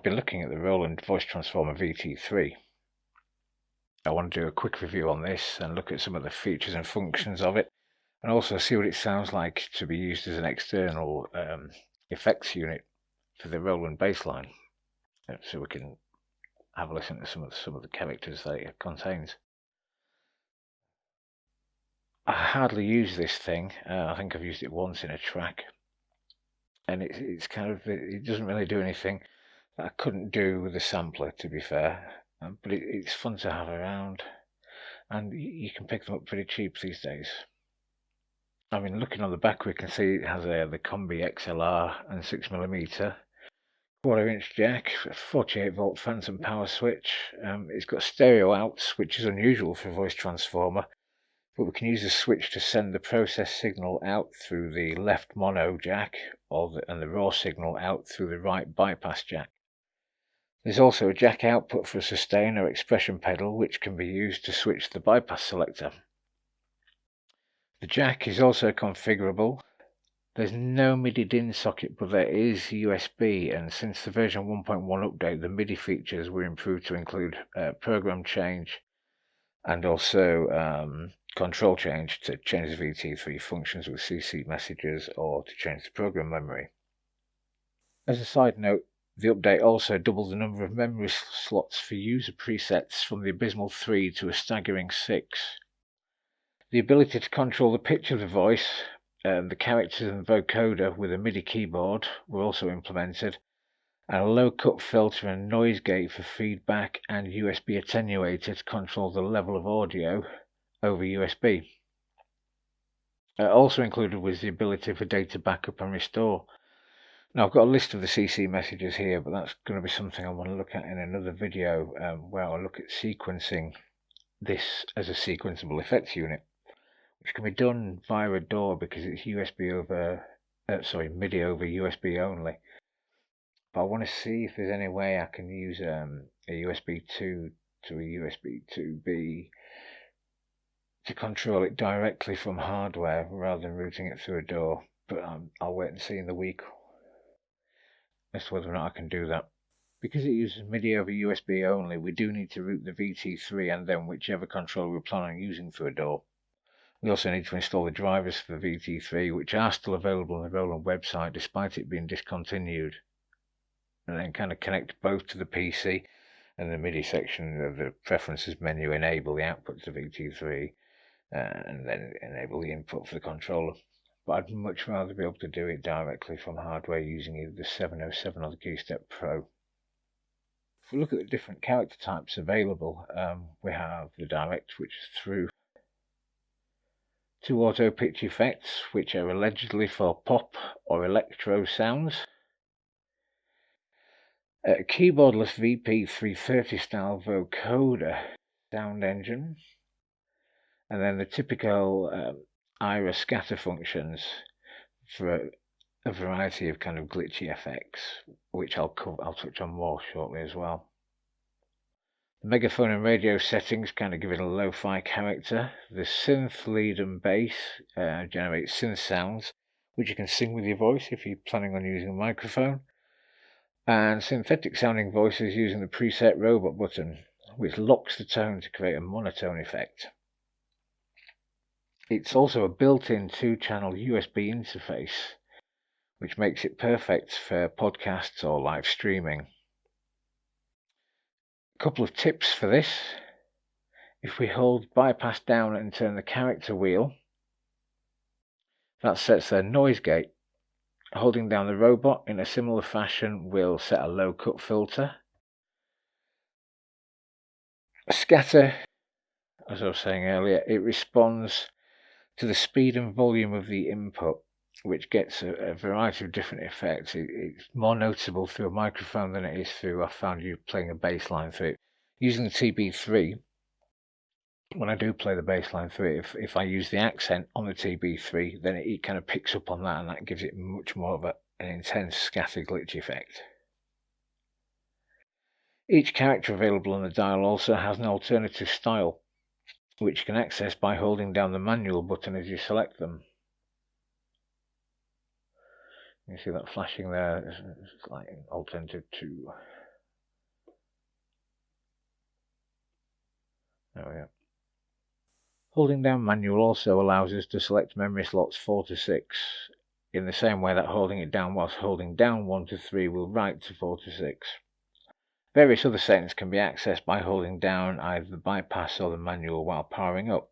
I've been looking at the Roland Voice Transformer VT-3. I want to do a quick review on this and look at some of the features and functions of it, and also see what it sounds like to be used as an external effects unit for the Roland bassline, so we can have a listen to some of the characters that it contains. I hardly use this thing. I think I've used it once in a track, and it's kind of, it doesn't really do anything that I couldn't do with the sampler, to be fair. But it's fun to have around, and you can pick them up pretty cheap these days. I mean, looking on the back, we can see it has the Combi XLR and 6mm, 1/4" jack, 48-volt phantom power switch. It's got stereo outs, which is unusual for a voice transformer, but we can use the switch to send the process signal out through the left mono jack, and the raw signal out through the right bypass jack. There's also a jack output for a sustain or expression pedal, which can be used to switch the bypass selector. The jack is also configurable. There's no MIDI DIN socket, but there is USB, and since the version 1.1 update, the MIDI features were improved to include program change and also control change to change the VT3 functions with CC messages or to change the program memory. As a side note, the update also doubled the number of memory slots for user presets from the abysmal 3 to a staggering 6. The ability to control the pitch of the voice, the characters and the vocoder with a MIDI keyboard were also implemented, and a low cut filter and noise gate for feedback and USB attenuator to control the level of audio over USB. Also included was the ability for data backup and restore. Now, I've got a list of the CC messages here, but that's going to be something I want to look at in another video, where I'll look at sequencing this as a sequenceable effects unit, which can be done via a DAW because it's MIDI over USB only. But I want to see if there's any way I can use a USB 2 to a USB 2B to control it directly from hardware rather than routing it through a DAW. But I'll wait and see in the week as to whether or not I can do that. Because it uses MIDI over USB only, we do need to route the VT3 and then whichever controller we're planning on using through a DAW. We also need to install the drivers for the VT3, which are still available on the Roland website despite it being discontinued, and then kind of connect both to the PC, and the MIDI section of the preferences menu enable the output to VT3, and then enable the input for the controller. But I'd much rather be able to do it directly from hardware using either the 707 or the KeyStep Pro. If we look at the different character types available, we have the direct, which is through 2 auto pitch effects, which are allegedly for pop or electro sounds, a keyboardless VP330 style vocoder sound engine, and then the typical Aira scatter functions for a variety of kind of glitchy effects, which I'll touch on more shortly as well. The megaphone and radio settings kind of give it a lo-fi character. The synth, lead and bass generate synth sounds, which you can sing with your voice if you're planning on using a microphone. And synthetic sounding voices using the preset robot button, which locks the tone to create a monotone effect. It's also a built-in 2-channel USB interface, which makes it perfect for podcasts or live streaming. A couple of tips for this: if we hold bypass down and turn the character wheel, that sets their noise gate. Holding down the robot in a similar fashion will set a low cut filter. Scatter, as I was saying earlier, it responds to the speed and volume of the input, which gets a variety of different effects. It's more noticeable through a microphone than it is through, I found you playing a bassline through it. Using the TB3, when I do play the bassline through it, if I use the accent on the TB3, then it kind of picks up on that, and that gives it much more of an intense scatter glitch effect. Each character available on the dial also has an alternative style, which you can access by holding down the manual button as you select them. You see that flashing there? It's like alternative 2. There we go. Holding down manual also allows us to select memory slots 4 to 6, in the same way that holding it down whilst holding down 1 to 3 will write to 4 to 6. Various other settings can be accessed by holding down either the bypass or the manual while powering up,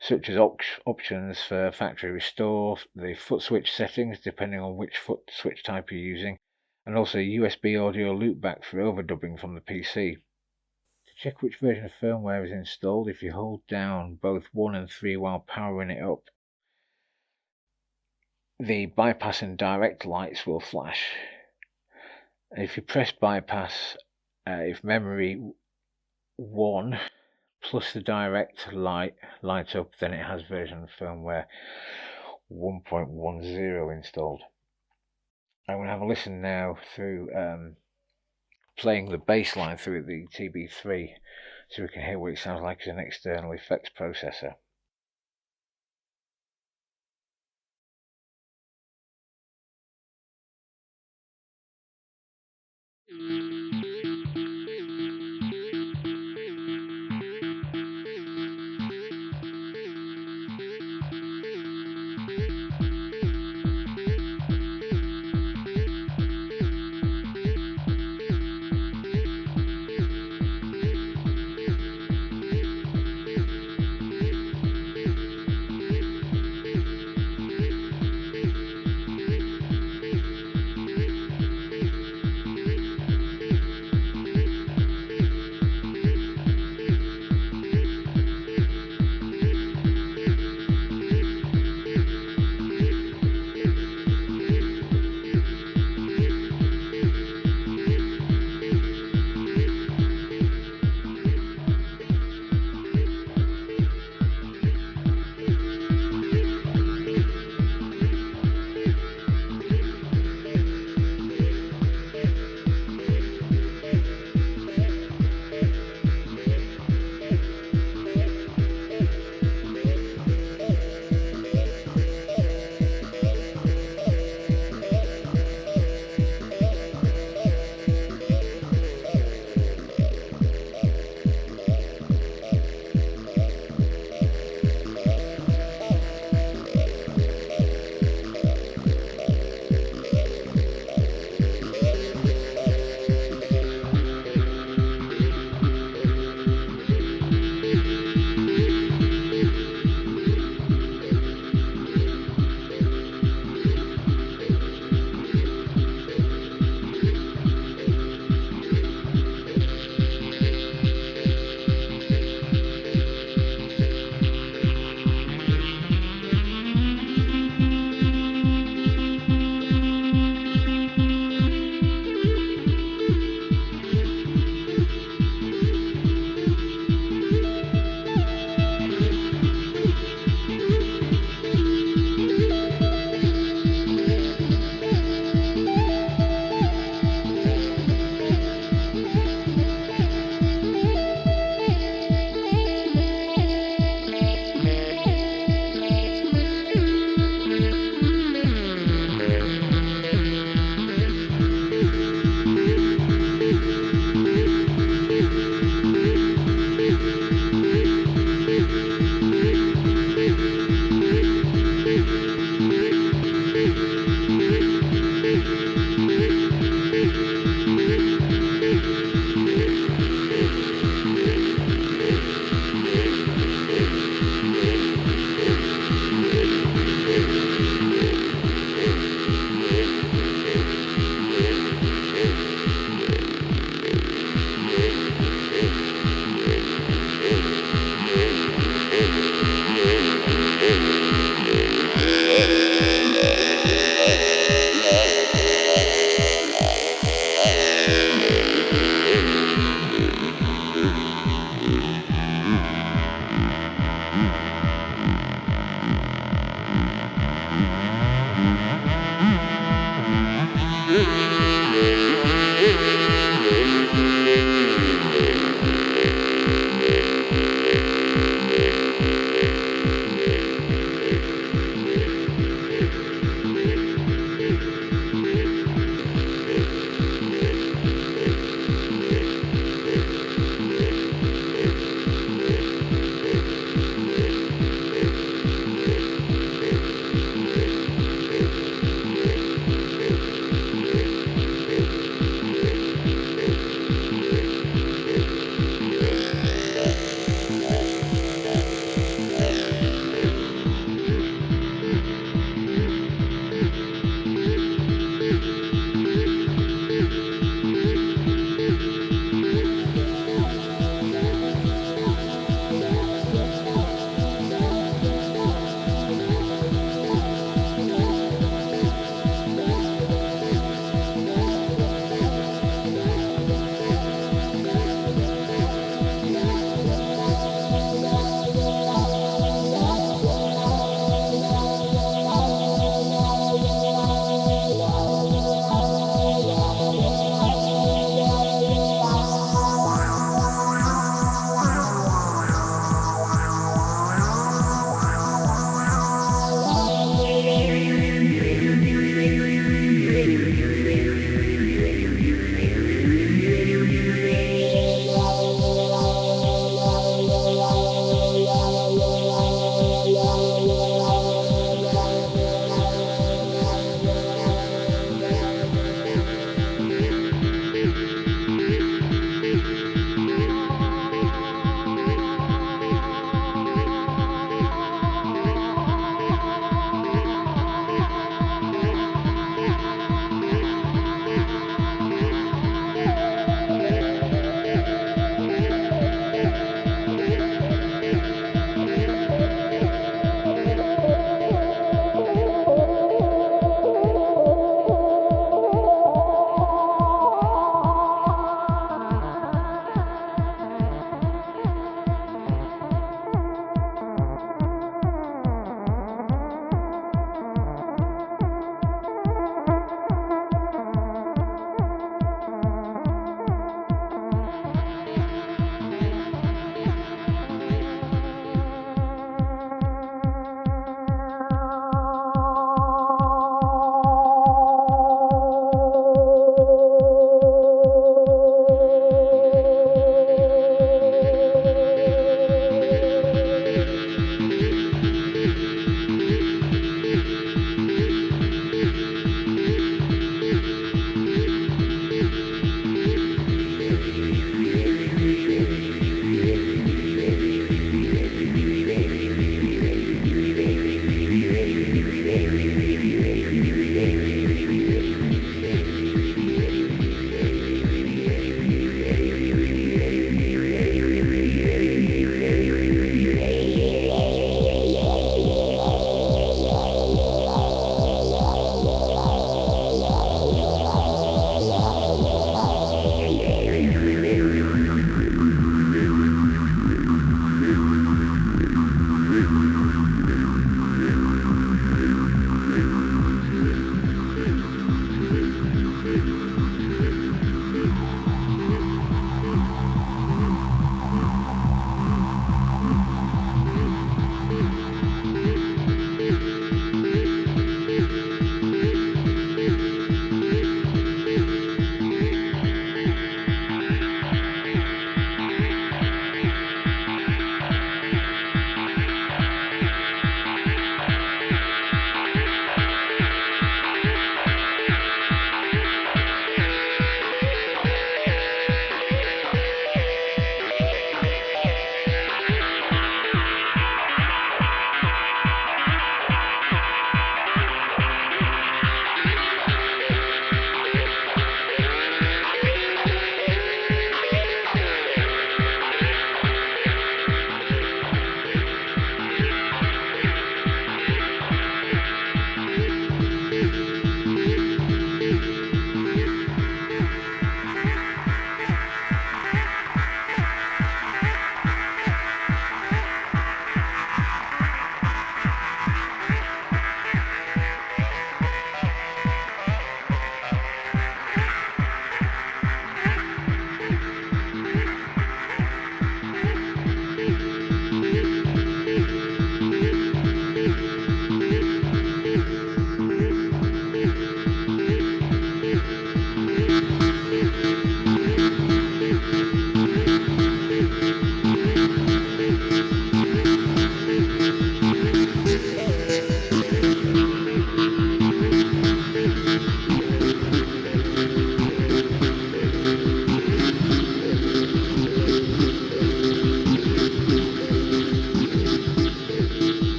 such as options for factory restore, the foot switch settings depending on which foot switch type you're using, and also USB audio loopback for overdubbing from the PC. To check which version of firmware is installed, if you hold down both 1 and 3 while powering it up, the bypass and direct lights will flash. If you press bypass, if memory 1 plus the direct light up, then it has version of firmware 1.10 installed. I'm going to have a listen now through playing the bassline through the TB3 so we can hear what it sounds like as an external effects processor.